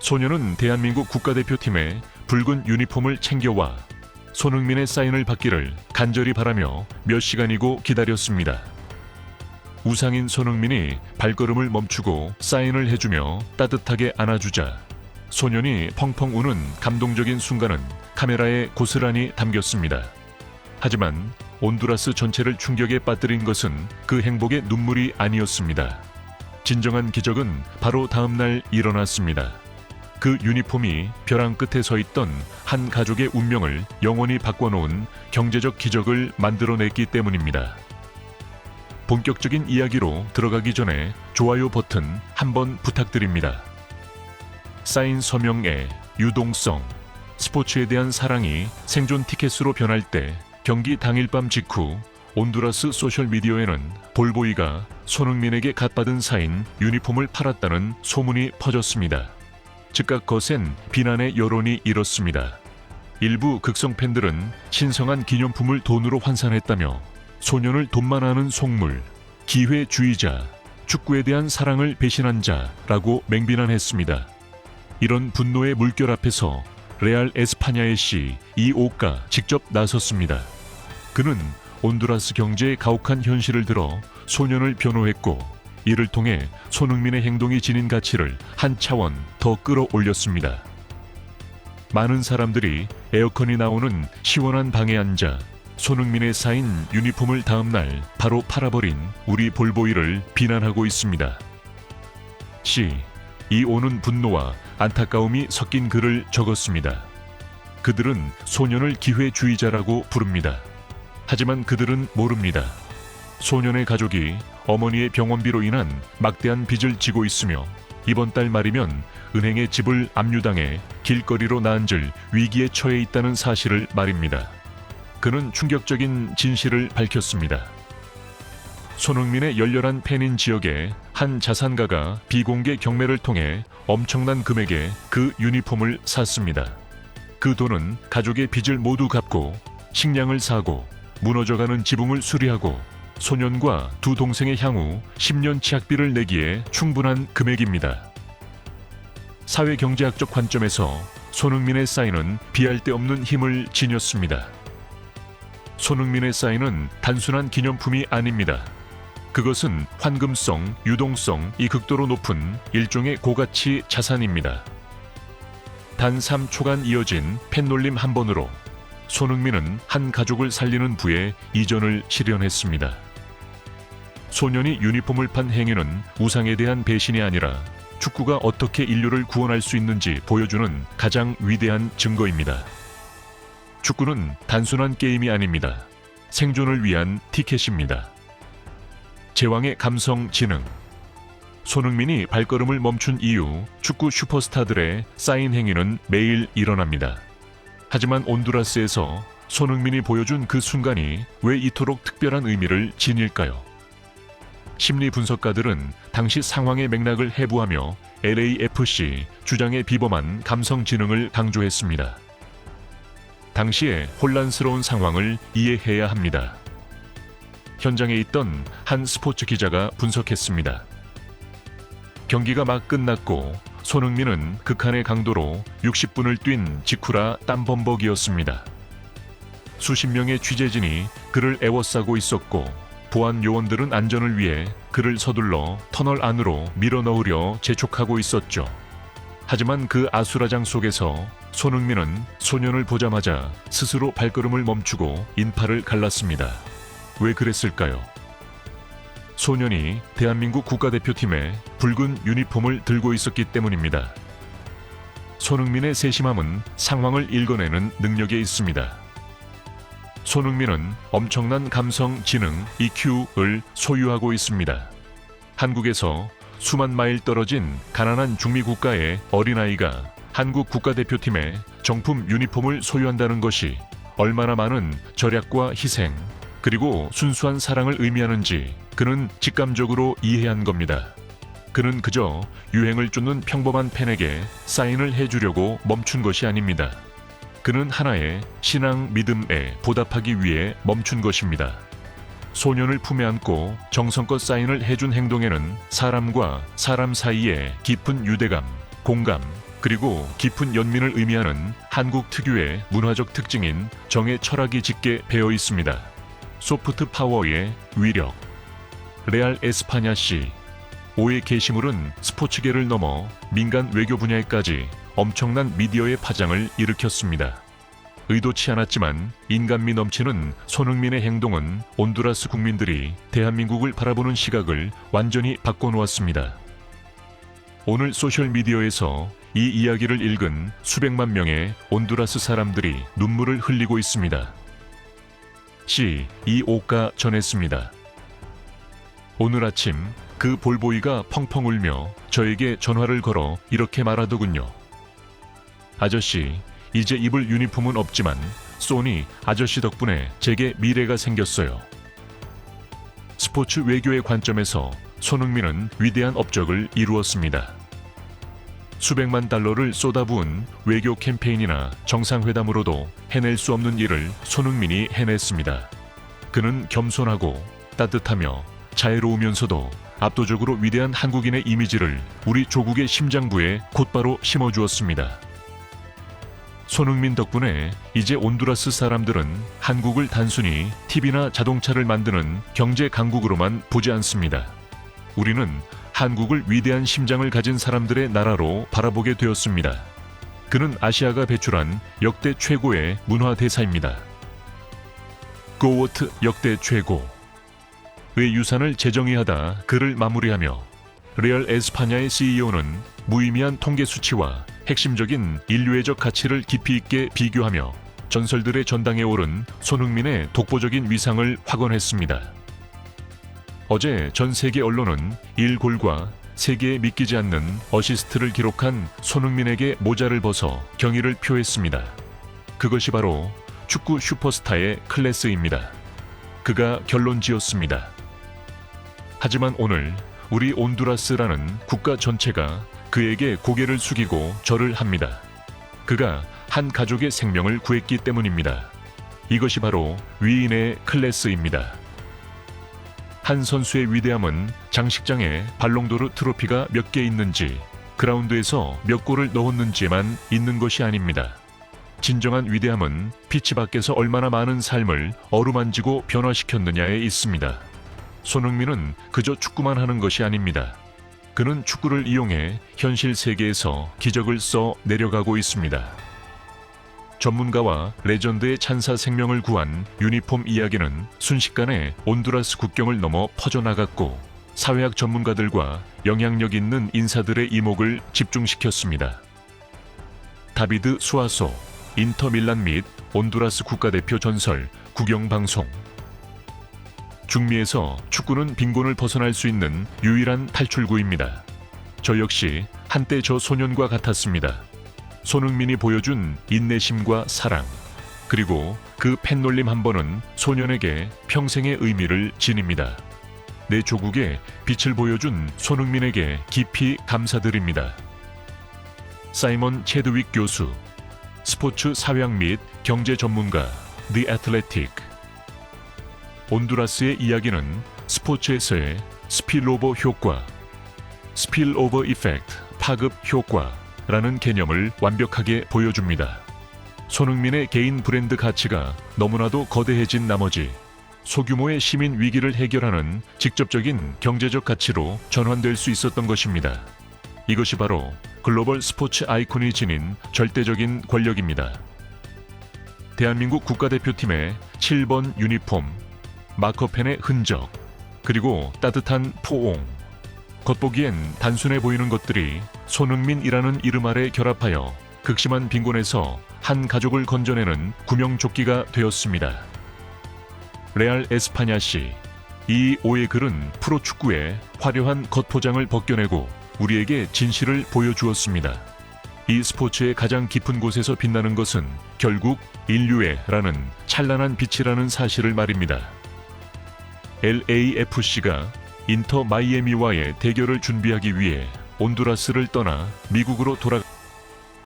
소녀는 대한민국 국가대표팀의 붉은 유니폼을 챙겨와 손흥민의 사인을 받기를 간절히 바라며 몇 시간이고 기다렸습니다. 우상인 손흥민이 발걸음을 멈추고 사인을 해주며 따뜻하게 안아주자 소년이 펑펑 우는 감동적인 순간은 카메라에 고스란히 담겼습니다. 하지만 온두라스 전체를 충격에 빠뜨린 것은 그 행복의 눈물이 아니었습니다. 진정한 기적은 바로 다음 날 일어났습니다. 그 유니폼이 벼랑 끝에 서 있던 한 가족의 운명을 영원히 바꿔놓은 경제적 기적을 만들어냈기 때문입니다. 본격적인 이야기로 들어가기 전에 좋아요 버튼 한번 부탁드립니다. 사인 서명의 유동성, 스포츠에 대한 사랑이 생존 티켓으로 변할 때 경기 당일 밤 직후 온두라스 소셜미디어에는 볼보이가 손흥민에게 갓받은 사인 유니폼을 팔았다는 소문이 퍼졌습니다. 즉각 거센 비난의 여론이 일었습니다. 일부 극성 팬들은 신성한 기념품을 돈으로 환산했다며 소년을 돈만 아는 속물, 기회주의자, 축구에 대한 사랑을 배신한 자라고 맹비난했습니다. 이런 분노의 물결 앞에서 레알 에스파냐의 씨 이오가 직접 나섰습니다. 그는 온두라스 경제의 가혹한 현실을 들어 소년을 변호했고 이를 통해 손흥민의 행동이 지닌 가치를 한 차원 더 끌어올렸습니다. 많은 사람들이 에어컨이 나오는 시원한 방에 앉아 손흥민의 사인 유니폼을 다음날 바로 팔아버린 우리 볼보이를 비난하고 있습니다. 이오는 분노와 안타까움이 섞인 글을 적었습니다. 그들은 소년을 기회주의자라고 부릅니다. 하지만 그들은 모릅니다. 소년의 가족이 어머니의 병원비로 인한 막대한 빚을 지고 있으며 이번 달 말이면 은행의 집을 압류당해 길거리로 나앉을 위기에 처해 있다는 사실을 말입니다. 그는 충격적인 진실을 밝혔습니다. 손흥민의 열렬한 팬인 지역의 한 자산가가 비공개 경매를 통해 엄청난 금액의 그 유니폼을 샀습니다. 그 돈은 가족의 빚을 모두 갚고 식량을 사고 무너져가는 지붕을 수리하고 소년과 두 동생의 향후 10년 치학비를 내기에 충분한 금액입니다. 사회경제학적 관점에서 손흥민의 사인은 비할 데 없는 힘을 지녔습니다. 손흥민의 사인은 단순한 기념품이 아닙니다. 그것은 환금성, 유동성이 극도로 높은 일종의 고가치 자산입니다. 단 3초간 이어진 팬놀림 한 번으로 손흥민은 한 가족을 살리는 부에 이전을 실현했습니다. 소년이 유니폼을 판 행위는 우상에 대한 배신이 아니라 축구가 어떻게 인류를 구원할 수 있는지 보여주는 가장 위대한 증거입니다. 축구는 단순한 게임이 아닙니다. 생존을 위한 티켓입니다. 제왕의 감성 지능. 손흥민이 발걸음을 멈춘 이후 축구 슈퍼스타들의 사인 행위는 매일 일어납니다. 하지만 온두라스에서 손흥민이 보여준 그 순간이 왜 이토록 특별한 의미를 지닐까요? 심리 분석가들은 당시 상황의 맥락을 해부하며 LAFC 주장의 비범한 감성 지능을 강조했습니다. 당시의 혼란스러운 상황을 이해해야 합니다. 현장에 있던 한 스포츠 기자가 분석했습니다. 경기가 막 끝났고 손흥민은 극한의 강도로 60분을 뛴 직후라 땀범벅이었습니다. 수십 명의 취재진이 그를 에워싸고 있었고 보안 요원들은 안전을 위해 그를 서둘러 터널 안으로 밀어넣으려 재촉하고 있었죠. 하지만 그 아수라장 속에서 손흥민은 소년을 보자마자 스스로 발걸음을 멈추고 인파를 갈랐습니다. 왜 그랬을까요? 소년이 대한민국 국가대표팀의 붉은 유니폼을 들고 있었기 때문입니다. 손흥민의 세심함은 상황을 읽어내는 능력에 있습니다. 손흥민은 엄청난 감성 지능 EQ를 소유하고 있습니다. 한국에서 수만 마일 떨어진 가난한 중미 국가의 어린아이가 한국 국가대표팀의 정품 유니폼을 소유한다는 것이 얼마나 많은 절약과 희생, 그리고 순수한 사랑을 의미하는지 그는 직감적으로 이해한 겁니다. 그는 그저 유행을 쫓는 평범한 팬에게 사인을 해주려고 멈춘 것이 아닙니다. 그는 하나의 신앙 믿음에 보답하기 위해 멈춘 것입니다. 소년을 품에 안고 정성껏 사인을 해준 행동에는 사람과 사람 사이의 깊은 유대감, 공감, 그리고 깊은 연민을 의미하는 한국 특유의 문화적 특징인 정의 철학이 짙게 배어 있습니다. 소프트 파워의 위력. 레알 에스파냐시. 5의 게시물은 스포츠계를 넘어 민간 외교 분야에까지 엄청난 미디어의 파장을 일으켰습니다. 의도치 않았지만 인간미 넘치는 손흥민의 행동은 온두라스 국민들이 대한민국을 바라보는 시각을 완전히 바꿔놓았습니다. 오늘 소셜미디어에서 이 이야기를 읽은 수백만 명의 온두라스 사람들이 눈물을 흘리고 있습니다. 이오가 전했습니다. 오늘 아침 그 볼보이가 펑펑 울며 저에게 전화를 걸어 이렇게 말하더군요. 아저씨, 이제 입을 유니폼은 없지만 소니 아저씨 덕분에 제게 미래가 생겼어요. 스포츠 외교의 관점에서 손흥민은 위대한 업적을 이루었습니다. 수백만 달러를 쏟아부은 외교 캠페인이나 정상회담으로도 해낼 수 없는 일을 손흥민이 해냈습니다. 그는 겸손하고 따뜻하며 자애로우면서도 압도적으로 위대한 한국인의 이미지를 우리 조국의 심장부에 곧바로 심어주었습니다. 손흥민 덕분에 이제 온두라스 사람들은 한국을 단순히 TV나 자동차를 만드는 경제 강국으로만 보지 않습니다. 우리는 한국을 위대한 심장을 가진 사람들의 나라로 바라보게 되었습니다. 그는 아시아가 배출한 역대 최고의 문화 대사입니다. 고워트 역대 최고. 의 유산을 재정의하다 글을 마무리하며 레알 에스파냐의 CEO는 무의미한 통계 수치와 핵심적인 인류애적 가치를 깊이 있게 비교하며 전설들의 전당에 오른 손흥민의 독보적인 위상을 확언했습니다. 어제 전 세계 언론은 1골과 3개의 믿기지 않는 어시스트를 기록한 손흥민에게 모자를 벗어 경의를 표했습니다. 그것이 바로 축구 슈퍼스타의 클래스입니다. 그가 결론 지었습니다. 하지만 오늘 우리 온두라스라는 국가 전체가 그에게 고개를 숙이고 절을 합니다. 그가 한 가족의 생명을 구했기 때문입니다. 이것이 바로 위인의 클래스입니다. 한 선수의 위대함은 장식장에 발롱도르 트로피가 몇 개 있는지, 그라운드에서 몇 골을 넣었는지만 있는 것이 아닙니다. 진정한 위대함은 피치 밖에서 얼마나 많은 삶을 어루만지고 변화시켰느냐에 있습니다. 손흥민은 그저 축구만 하는 것이 아닙니다. 그는 축구를 이용해 현실 세계에서 기적을 써 내려가고 있습니다. 전문가와 레전드의 찬사 생명을 구한 유니폼 이야기는 순식간에 온두라스 국경을 넘어 퍼져나갔고 사회학 전문가들과 영향력 있는 인사들의 이목을 집중시켰습니다. 다비드 수아소, 인터밀란 및 온두라스 국가대표 전설, 국영방송. 중미에서 축구는 빈곤을 벗어날 수 있는 유일한 탈출구입니다. 저 역시 한때 저 소년과 같았습니다. 손흥민이 보여준 인내심과 사랑, 그리고 그 팬놀림 한 번은 소년에게 평생의 의미를 지닙니다. 내 조국에 빛을 보여준 손흥민에게 깊이 감사드립니다. 사이먼 체드윅 교수, 스포츠 사회학 및 경제 전문가, The Athletic. 온두라스의 이야기는 스포츠에서의 스필오버 효과, 스필오버 이펙트, 파급 효과라는 개념을 완벽하게 보여줍니다. 손흥민의 개인 브랜드 가치가 너무나도 거대해진 나머지 소규모의 시민 위기를 해결하는 직접적인 경제적 가치로 전환될 수 있었던 것입니다. 이것이 바로 글로벌 스포츠 아이콘이 지닌 절대적인 권력입니다. 대한민국 국가대표팀의 7번 유니폼, 마커펜의 흔적, 그리고 따뜻한 포옹. 겉보기엔 단순해 보이는 것들이 손흥민이라는 이름 아래 결합하여 극심한 빈곤에서 한 가족을 건져내는 구명조끼가 되었습니다. 레알 에스파냐시, 이 5의 글은 프로축구의 화려한 겉포장을 벗겨내고 우리에게 진실을 보여주었습니다. 이 스포츠의 가장 깊은 곳에서 빛나는 것은 결국 인류애라는 찬란한 빛이라는 사실을 말입니다. LAFC가 인터 마이애미와의 대결을 준비하기 위해 온두라스를 떠나 미국으로